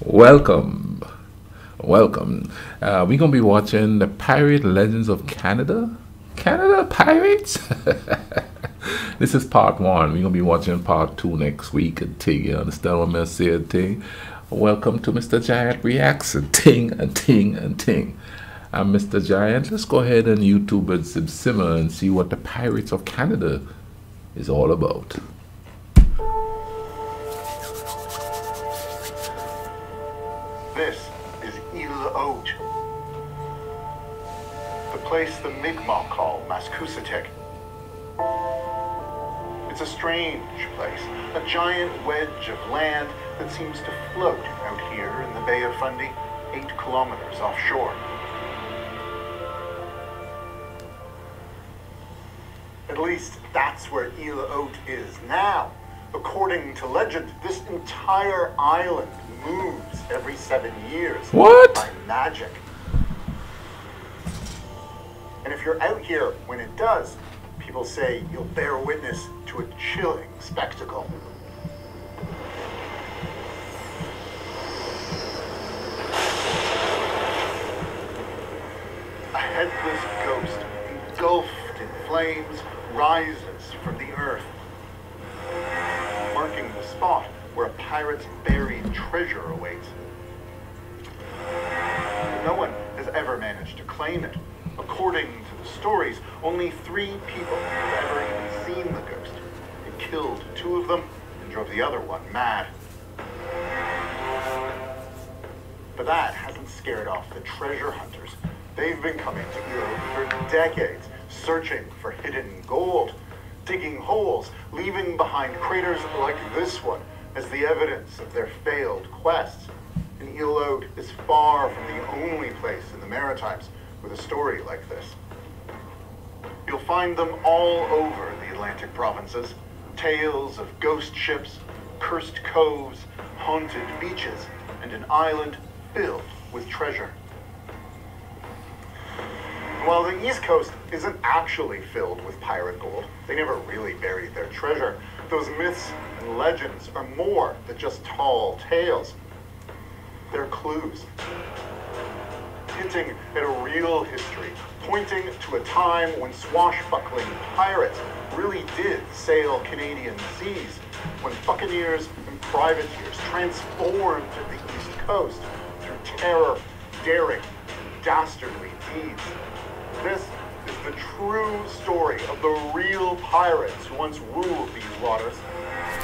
Welcome. Welcome. We're going to be watching the Pirate Legends of Canada. Canada Pirates? This is part one. We're going to be watching part two next week. You understand what I'm saying? Ting. Welcome to Mr. Giant Reacts. Ting and ting and ting. I'm Mr. Giant. Let's go ahead and YouTube and simmer and see what the Pirates of Canada is all about. This is Île Haute, the place the Mi'kmaq call Mascousatek. It's a strange place, a giant wedge of land that seems to float out here in the Bay of Fundy, 8 kilometers offshore. At least that's where Île Haute is now. According to legend, this entire island moves every 7 years. What? By magic. And if you're out here when it does, people say you'll bear witness to a chilling spectacle. A headless ghost, engulfed in flames, rises from the earth, marking the spot where a pirate's buried treasure awaits. No one has ever managed to claim it. According to the stories, only 3 people have ever even seen the ghost. It killed 2 of them and drove the other one mad. But that hasn't scared off the treasure hunters. They've been coming to Europe for decades, searching for hidden gold, digging holes, leaving behind craters like this one as the evidence of their failed quests. And Île Haute is far from the only place in the Maritimes with a story like this. You'll find them all over the Atlantic provinces. Tales of ghost ships, cursed coves, haunted beaches, and an island filled with treasure. While the East Coast isn't actually filled with pirate gold, they never really buried their treasure. Those myths and legends are more than just tall tales. They're clues, hinting at a real history, pointing to a time when swashbuckling pirates really did sail Canadian seas, when buccaneers and privateers transformed the East Coast through terror, daring, and dastardly deeds. This is the true story of the real pirates who once ruled these waters.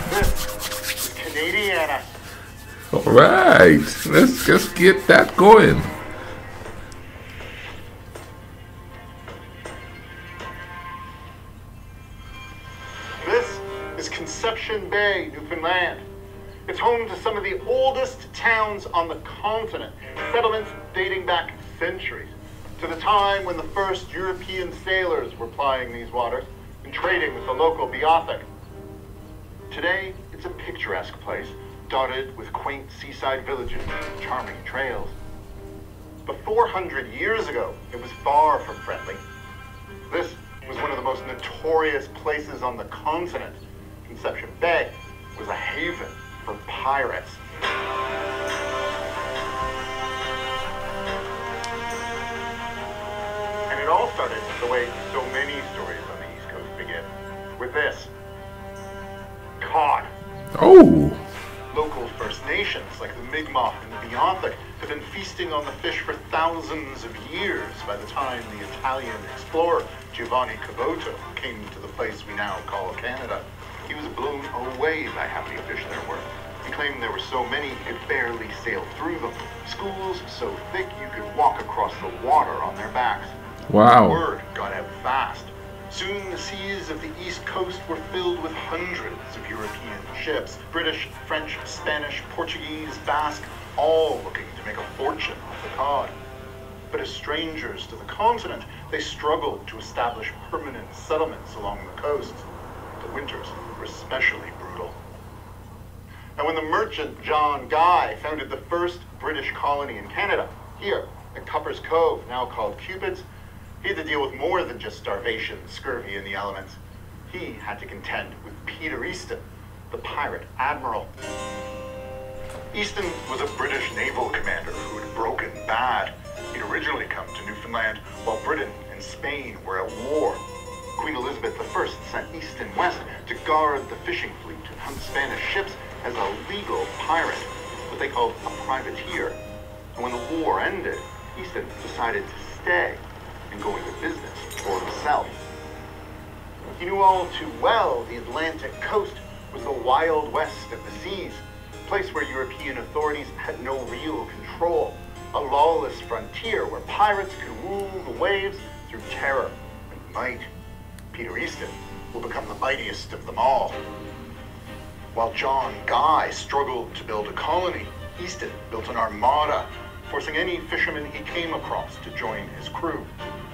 This is Canadiana. All right, let's just get that going. This is Conception Bay, Newfoundland. It's home to some of the oldest towns on the continent, settlements dating back centuries, to the time when the first European sailors were plying these waters and trading with the local Beothuk. Today, it's a picturesque place, dotted with quaint seaside villages and charming trails. But 400 years ago, it was far from friendly. This was one of the most notorious places on the continent. Conception Bay was a haven for pirates. And it all started the way so many stories on the East Coast begin, with this. Cod. Oh. Local First Nations, like the Mi'kmaq and the Beothuk, have been feasting on the fish for thousands of years by the time the Italian explorer Giovanni Caboto came to the place we now call Canada. He was blown away by how many fish there were. He claimed there were so many he could barely sail through them. Schools so thick you could walk across the water on their backs. Wow. Word got out fast. Soon the seas of the East Coast were filled with hundreds of European ships, British, French, Spanish, Portuguese, Basque, all looking to make a fortune off the cod. But as strangers to the continent, they struggled to establish permanent settlements along the coasts. The winters were especially brutal. And when the merchant John Guy founded the first British colony in Canada, here at Cupper's Cove, now called Cupid's, he had to deal with more than just starvation, scurvy, and the elements. He had to contend with Peter Easton, the pirate admiral. Easton was a British Spain were at war. Queen Elizabeth I sent east and west to guard the fishing fleet and hunt Spanish ships as a legal pirate, what they called a privateer. And when the war ended, Easton decided to stay and go into business for himself. He knew all too well the Atlantic coast was the wild west of the seas, a place where European authorities had no real control, a lawless frontier where pirates could rule the waves through terror and might. Peter Easton will become the mightiest of them all. While John Guy struggled to build a colony, Easton built an armada, forcing any fisherman he came across to join his crew.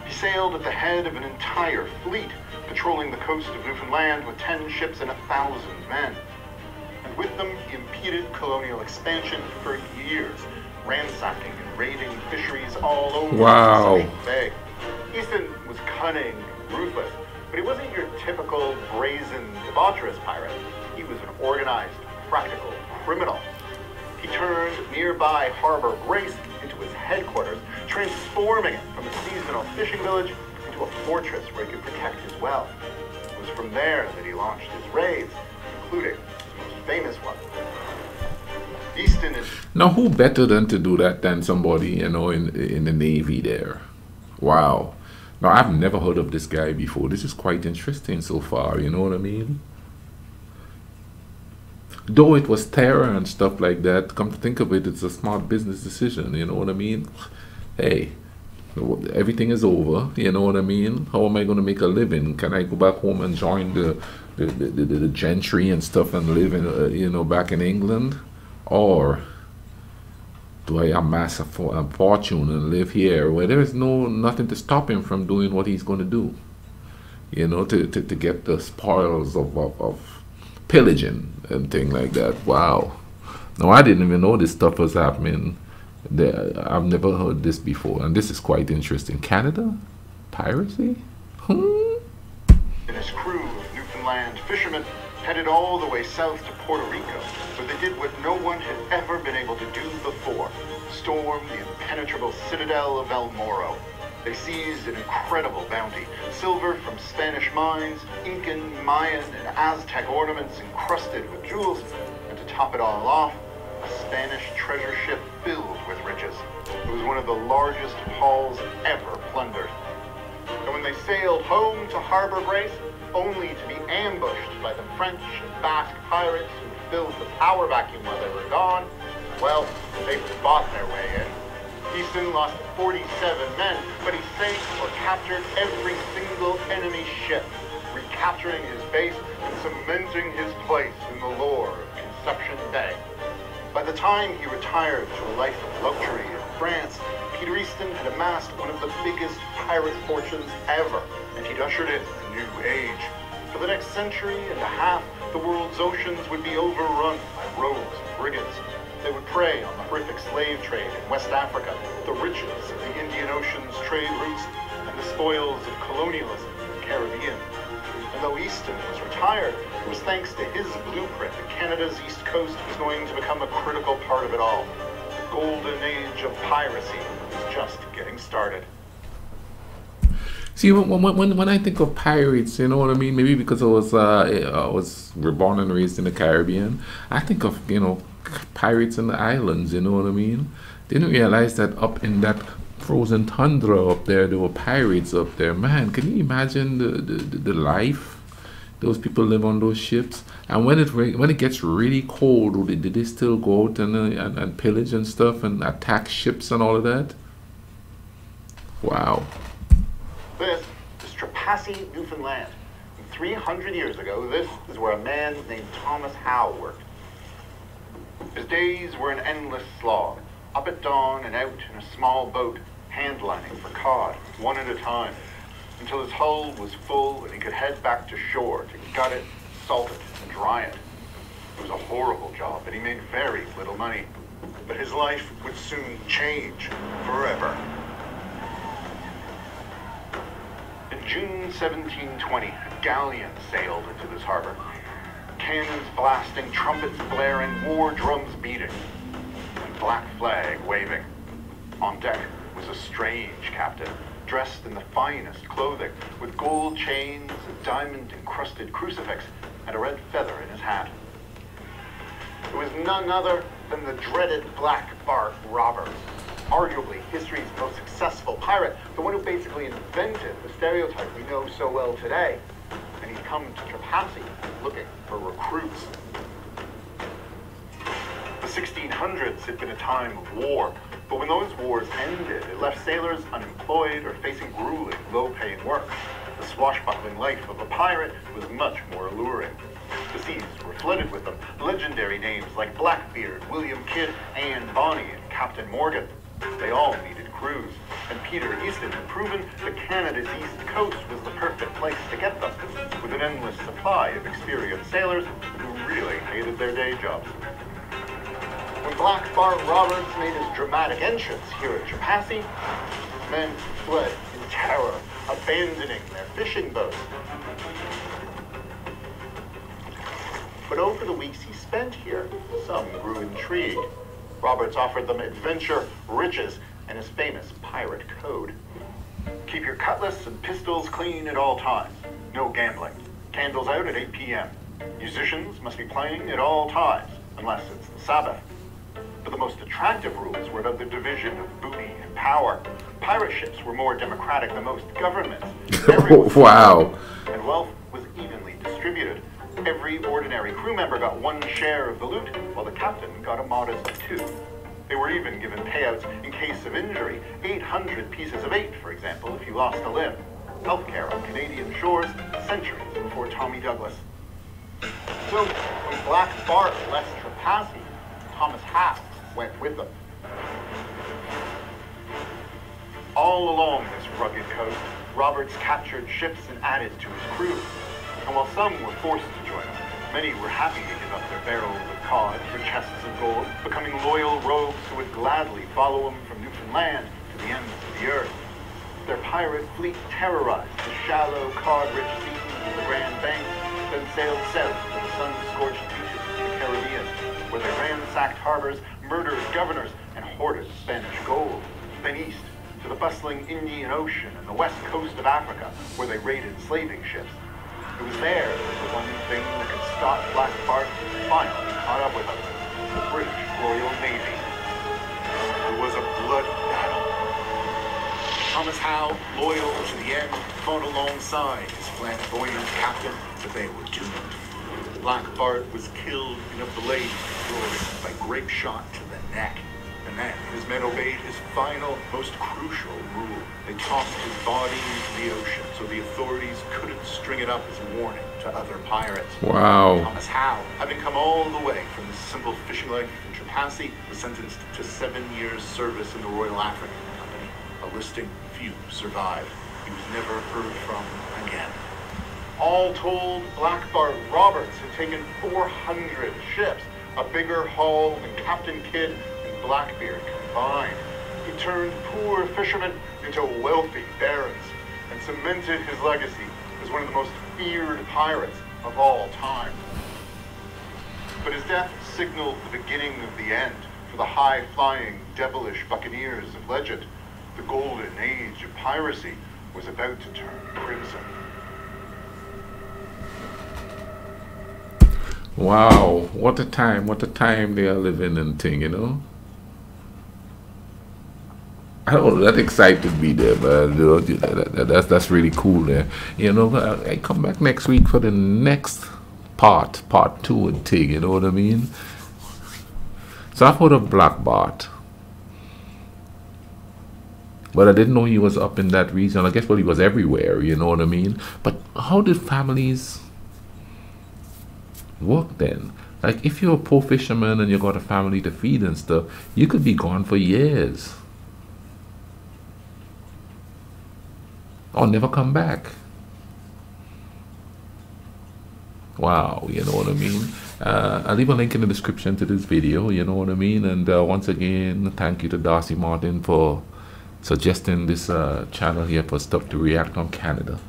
He sailed at the head of an entire fleet, patrolling the coast of Newfoundland with 10 ships and 1,000 men. And with them, he impeded colonial expansion for years, ransacking and raiding fisheries all over the Bay. Easton was cunning and ruthless, but he wasn't your typical brazen, debaucherous pirate. He was an organized, practical criminal. He turned nearby Harbor Grace into his headquarters, transforming it from a seasonal fishing village into a fortress where he could protect his wealth. It was from there that he launched his raids, including his most famous one. Easton is... Now, who better than to do that than somebody, you know, in the Navy there? Wow. Now, I've never heard of this guy before. This is quite interesting so far, you know what I mean? Though it was terror and stuff like that, come to think of it, it's a smart business decision, you know what I mean? Hey, everything is over, you know what I mean? How am I going to make a living? Can I go back home and join the gentry and stuff and live in, you know, back in England? Or do I amass a fortune and live here where there is nothing to stop him from doing what he's going to do? You know, to get the spoils of pillaging and thing like that. Wow. No, I didn't even know this stuff was happening. I've never heard this before, and this is quite interesting. Canada? Piracy? And his crew of Newfoundland fishermen headed all the way south to Puerto Rico, where they did what no one had ever been able to do before: storm the impenetrable citadel of El Morro. They seized an incredible bounty: silver from Spanish mines, Incan, Mayan, and Aztec ornaments encrusted with jewels, and to top it all off, a Spanish treasure ship filled with riches. It was one of the largest hauls ever plundered. And when they sailed home to Harbor Grace, only to be ambushed by the French and Basque pirates who filled the power vacuum while they were gone, well, they fought their way in. Easton lost 47 men, but he sank or captured every single enemy ship, recapturing his base and cementing his place in the lore of Conception Bay. By the time he retired to a life of luxury in France, Peter Easton had amassed one of the biggest pirate fortunes ever, and he'd ushered in a new age. For the next century and a half, the world's oceans would be overrun by rogues and brigands. They would prey on the horrific slave trade in West Africa, the riches of the Indian Ocean's trade routes, and the spoils of colonialism in the Caribbean. And though Easton was retired, it was thanks to his blueprint that Canada's East Coast was going to become a critical part of it all. The golden age of piracy was just getting started. See, when I think of pirates, you know what I mean? Maybe because I was born and raised in the Caribbean, I think of, you know, pirates in the islands, you know what I mean? Didn't realize that up in that frozen tundra up there were pirates up there. Man, can you imagine the life those people live on those ships? And when it gets really cold, did they still go out and pillage and stuff and attack ships and all of that? Wow. This is Trepassey, Newfoundland. And 300 years ago, this is where a man named Thomas Howe worked. His days were an endless slog, up at dawn and out in a small boat, hand-lining for cod, one at a time, until his hull was full and he could head back to shore to gut it, salt it, and dry it. It was a horrible job, and he made very little money. But his life would soon change forever. In June 1720, a galleon sailed into this harbor. Cannons blasting, trumpets blaring, war drums beating, and black flag waving. On deck was a strange captain, dressed in the finest clothing, with gold chains, a diamond-encrusted crucifix, and a red feather in his hat. It was none other than the dreaded Black Bart Roberts, arguably history's most successful pirate, the one who basically invented the stereotype we know so well today. And he'd come to Trepassey looking for recruits. The 1600s had been a time of war, but when those wars ended, it left sailors unemployed or facing grueling, low-paying work. The swashbuckling life of a pirate was much more alluring. The seas were flooded with them, legendary names like Blackbeard, William Kidd, Anne Bonny, and Captain Morgan. They all needed crews, and Peter Easton had proven that Canada's east coast was the perfect place to get them, with an endless supply of experienced sailors who really hated their day jobs. When Black Bart Roberts made his dramatic entrance here at Trepassey, men fled in terror, abandoning their fishing boats. But over the weeks he spent here, some grew intrigued. Roberts offered them adventure, riches, and his famous pirate code. Keep your cutlass and pistols clean at all times. No gambling. Candles out at 8 p.m. Musicians must be playing at all times, unless it's the Sabbath. But the most attractive rules were about the division of booty and power. Pirate ships were more democratic than most governments. Wow. And wealth was evenly distributed. Every ordinary crew member got one share of the loot, while the captain got a modest 2. They were even given payouts in case of injury, 800 pieces of 8, for example, if you lost a limb. Healthcare on Canadian shores centuries before Tommy Douglas. So, when Black Bart left Trepassey, Thomas Howe went with them. All along this rugged coast, Roberts captured ships and added to his crew. And while some were forced to join him, many were happy to give up their barrels of cod for chests of gold, becoming loyal rogues who would gladly follow him from Newfoundland to the ends of the earth. Their pirate fleet terrorized the shallow, cod-rich seas of the Grand Banks, then sailed south to the sun-scorched beaches of the Caribbean, where they ransacked harbors, murdered governors, and hoarded Spanish gold. Then east to the bustling Indian Ocean and the west coast of Africa, where they raided slaving ships. It was there that was the one thing that could stop Black Bart finally caught up with them, the British Royal Navy. It was a bloody battle. Thomas Howe, loyal to the end, fought alongside his flamboyant captain, but they were doomed. Black Bart was killed in a blade glory by grape shot to the neck. And then his men obeyed his final, most crucial rule. They tossed his body into the ocean so the authorities couldn't string it up as a warning to other pirates. Wow. Thomas Howe, having come all the way from the simple fishing life in Trepassey, was sentenced to 7 years' service in the Royal African Company. A listing few survived. He was never heard from again. All told, Black Bart Roberts had taken 400 ships, a bigger haul than Captain Kidd and Blackbeard combined. He turned poor fishermen into wealthy barons and cemented his legacy as one of the most feared pirates of all time. But his death signaled the beginning of the end for the high-flying, devilish buccaneers of legend. The golden age of piracy was about to turn crimson. Wow, what a time they are living in thing, you know. I don't know, that excited me there, man. You know, that's really cool there. You know, I come back next week for the next part 2 and thing, you know what I mean? So I've heard of Black Bart, but I didn't know he was up in that region. I guess, well, he was everywhere, you know what I mean? But how did families work then? Like, if you're a poor fisherman and you got a family to feed and stuff, you could be gone for years or never come back. Wow, you know what I mean? I'll leave a link in the description to this video, you know what I mean? And once again, thank you to Darcy Martin for suggesting this channel here for stuff to react on Canada.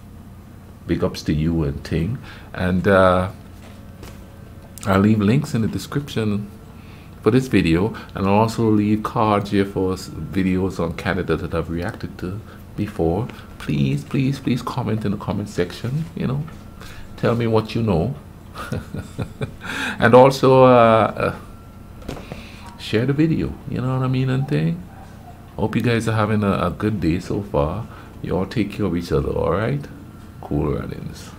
Big ups to you and ting. And I'll leave links in the description for this video, and I'll also leave cards here for videos on Canada that I've reacted to. before, please, please, please comment in the comment section. Tell me what you know. And also share the video, you know what I mean, and thing. Hope you guys are having a good day so far. You all take care of each other, all right? Cool runnings.